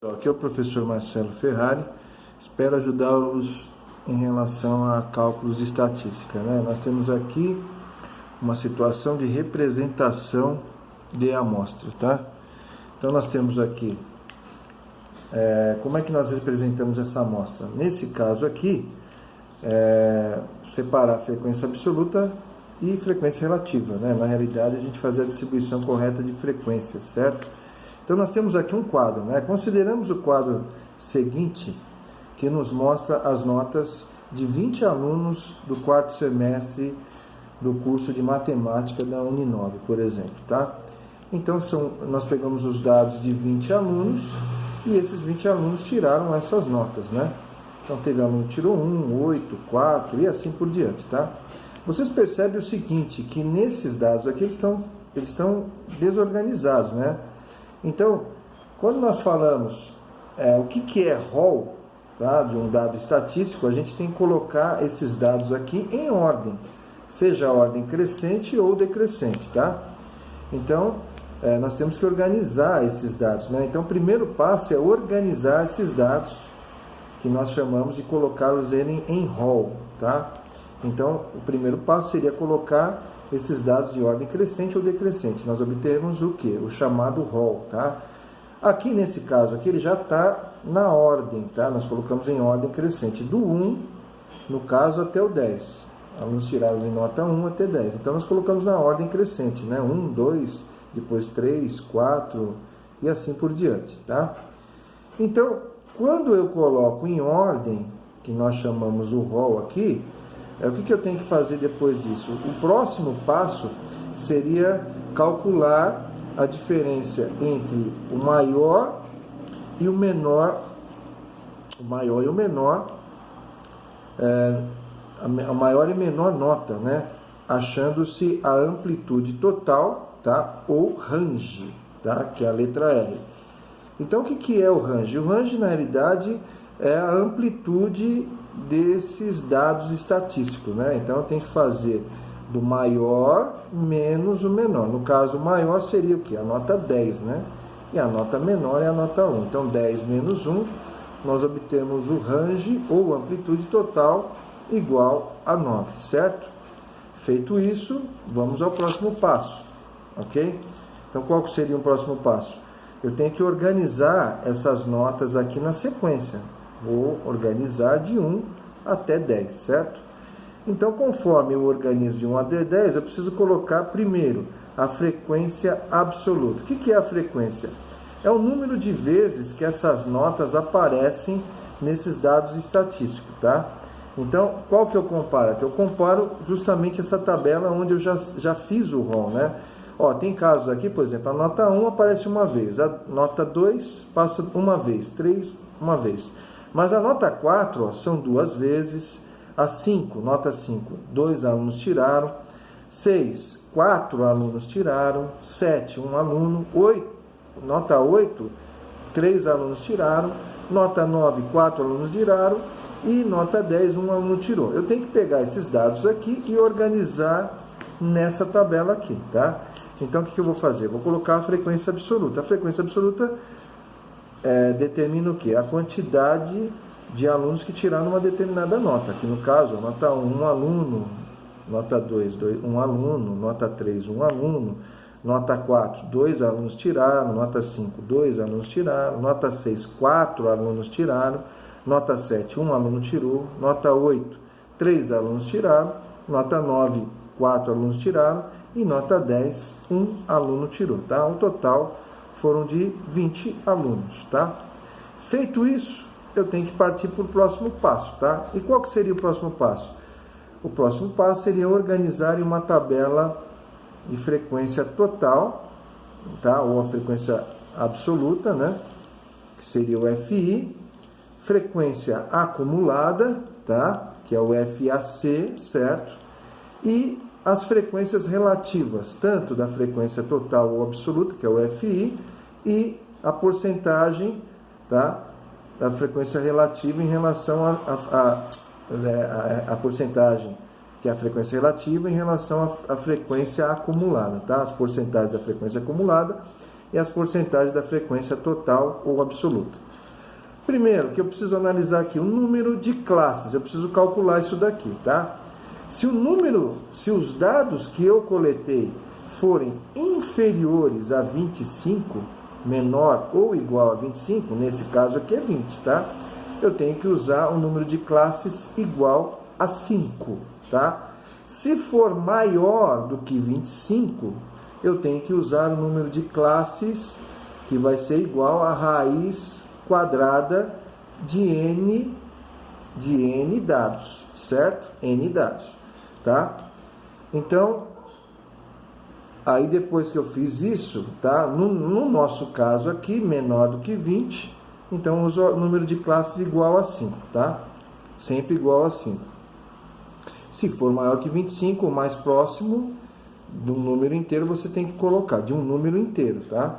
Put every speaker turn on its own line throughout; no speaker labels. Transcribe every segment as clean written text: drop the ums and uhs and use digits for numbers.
Aqui é o professor Marcelo Ferrari, espero ajudá-los em relação a cálculos de estatística, né? Nós temos aqui uma situação de representação de amostras, tá? Então nós temos aqui, como é que nós representamos essa amostra? Nesse caso aqui, separar frequência absoluta e frequência relativa, né? Na realidade a gente faz a distribuição correta de frequências, certo? Então nós temos aqui um quadro, né? Consideramos o quadro seguinte, que nos mostra as notas de 20 alunos do quarto semestre do curso de matemática da Uninove, por exemplo, tá? Então nós pegamos os dados de 20 alunos e esses 20 alunos tiraram essas notas, né? Então teve aluno que tirou 1, 8, 4 e assim por diante, tá? Vocês percebem o seguinte, que nesses dados aqui eles estão desorganizados, né? Então, quando nós falamos o que é rol, tá, de um dado estatístico, a gente tem que colocar esses dados aqui em ordem, seja a ordem crescente ou decrescente, tá? Então, nós temos que organizar esses dados, né? Então, o primeiro passo é organizar esses dados, que nós chamamos de colocá-los em rol, tá? Então, o primeiro passo seria colocar esses dados de ordem crescente ou decrescente. Nós obtemos o que? O chamado rol, tá? Aqui nesse caso, aqui ele já está na ordem, tá? Nós colocamos em ordem crescente, do 1, no caso, até o 10. Alunos tiraram de nota 1 até 10. Então, nós colocamos na ordem crescente, né? 1, 2, depois 3, 4 e assim por diante, tá? Então, quando eu coloco em ordem, que nós chamamos o rol aqui, o que eu tenho que fazer depois disso? O próximo passo seria calcular a diferença entre o maior e o menor, a maior e menor nota, né? Achando-se a amplitude total, tá? Ou range, tá? Que é a letra R. Então, o que é o range? O range, na realidade, é a amplitude desses dados estatísticos, né? Então eu tenho que fazer do maior menos o menor. No caso, o maior seria o que? A nota 10, né? E a nota menor é a nota 1. Então 10 menos 1, nós obtemos o range ou amplitude total igual a 9, certo? Feito isso, vamos ao próximo passo, ok? Então qual seria o próximo passo? Eu tenho que organizar essas notas aqui na sequência. Vou organizar de 1 até 10, certo? Então, conforme eu organizo de 1 até 10, eu preciso colocar primeiro a frequência absoluta. O que é a frequência? É o número de vezes que essas notas aparecem nesses dados estatísticos, tá? Então, qual que eu comparo? Eu comparo justamente essa tabela onde eu já fiz o rol, né? Ó, tem casos aqui, por exemplo, a nota 1 aparece uma vez, a nota 2 passa uma vez, 3 uma vez. Mas a nota 4, ó, são 2 vezes, a 5, nota 5, 2 alunos tiraram, 6, 4 alunos tiraram, 7, 1 aluno, 8, nota 8, 3 alunos tiraram, nota 9, 4 alunos tiraram e nota 10, 1 aluno tirou. Eu tenho que pegar esses dados aqui e organizar nessa tabela aqui, tá? Então, o que eu vou fazer? Vou colocar a frequência absoluta. A frequência absoluta determina o quê? A quantidade de alunos que tiraram uma determinada nota. Aqui no caso, nota 1, 1 aluno, nota 2, 1 aluno, nota 3, 1 aluno, nota 4, 2 alunos tiraram, nota 5, 2 alunos tiraram, nota 6, 4 alunos tiraram, nota 7, 1 aluno tirou, nota 8, 3 alunos tiraram, nota 9, 4 alunos tiraram e nota 10, 1 aluno tirou, tá? O total foram de 20 alunos, tá? Feito isso, eu tenho que partir para o próximo passo, tá? E qual que seria o próximo passo? O próximo passo seria organizar em uma tabela de frequência total, tá? Ou a frequência absoluta, né? Que seria o FI, frequência acumulada, tá? Que é o FAC, certo? E as frequências relativas, tanto da frequência total ou absoluta, que é o FI, e a porcentagem, tá, da frequência relativa em relação a porcentagem, que é a frequência relativa em relação à frequência acumulada, tá? As porcentagens da frequência acumulada e as porcentagens da frequência total ou absoluta. Primeiro, que eu preciso analisar aqui o número de classes, eu preciso calcular isso daqui, tá? Se os dados que eu coletei forem inferiores a 25, menor ou igual a 25, nesse caso aqui é 20, tá? Eu tenho que usar um número de classes igual a 5, tá? Se for maior do que 25, eu tenho que usar o número de classes que vai ser igual a raiz quadrada de n dados, certo? N dados, tá? Então, aí depois que eu fiz isso, tá? No nosso caso aqui, menor do que 20, então eu uso o número de classes igual a 5, tá? Sempre igual a 5. Se for maior que 25, ou mais próximo de um número inteiro, você tem que colocar, de um número inteiro, tá?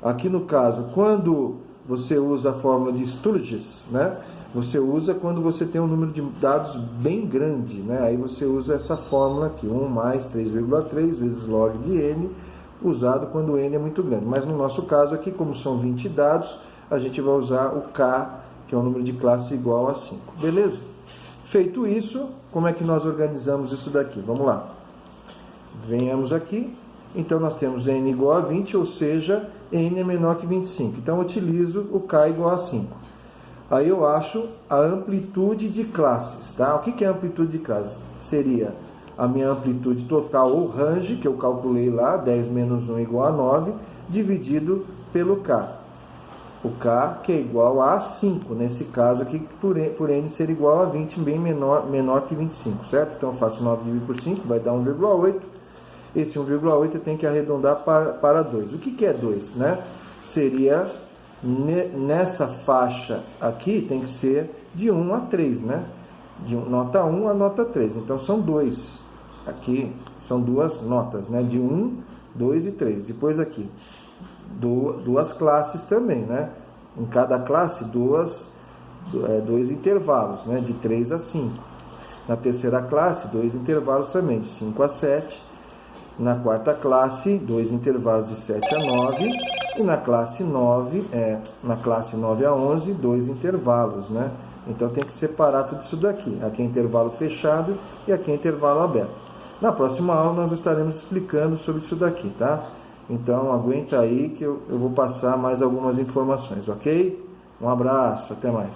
Aqui no caso, quando você usa a fórmula de Sturges, né? Você usa quando você tem um número de dados bem grande, né? Aí você usa essa fórmula aqui, 1 mais 3,3 vezes log de n, usado quando n é muito grande. Mas no nosso caso aqui, como são 20 dados, a gente vai usar o k, que é o número de classe igual a 5. Beleza? Feito isso, como é que nós organizamos isso daqui? Vamos lá. Venhamos aqui. Então, nós temos n igual a 20, ou seja, n é menor que 25. Então, eu utilizo o k igual a 5. Aí eu acho a amplitude de classes, tá? O que é amplitude de classes? Seria a minha amplitude total, ou range, que eu calculei lá, 10 menos 1 igual a 9, dividido pelo k. O k que é igual a 5, nesse caso aqui, por n ser igual a 20, bem menor que 25, certo? Então, eu faço 9 dividido por 5, vai dar 1,8. Esse 1,8 eu tenho que arredondar para 2. O que é 2, né? Seria, nessa faixa aqui, tem que ser de 1 a 3, né? De nota 1 a nota 3. Então, são 2. Aqui são duas notas, né? De 1, 2 e 3. Depois aqui, duas classes também, né? Em cada classe, dois intervalos, né? De 3 a 5. Na terceira classe, 2 intervalos também, de 5 a 7. Na quarta classe, 2 intervalos de 7 a 9. E na classe 9 a 11, 2 intervalos, né? Então tem que separar tudo isso daqui. Aqui é intervalo fechado e aqui é intervalo aberto. Na próxima aula nós estaremos explicando sobre isso daqui, tá? Então aguenta aí que eu vou passar mais algumas informações, ok? Um abraço, até mais.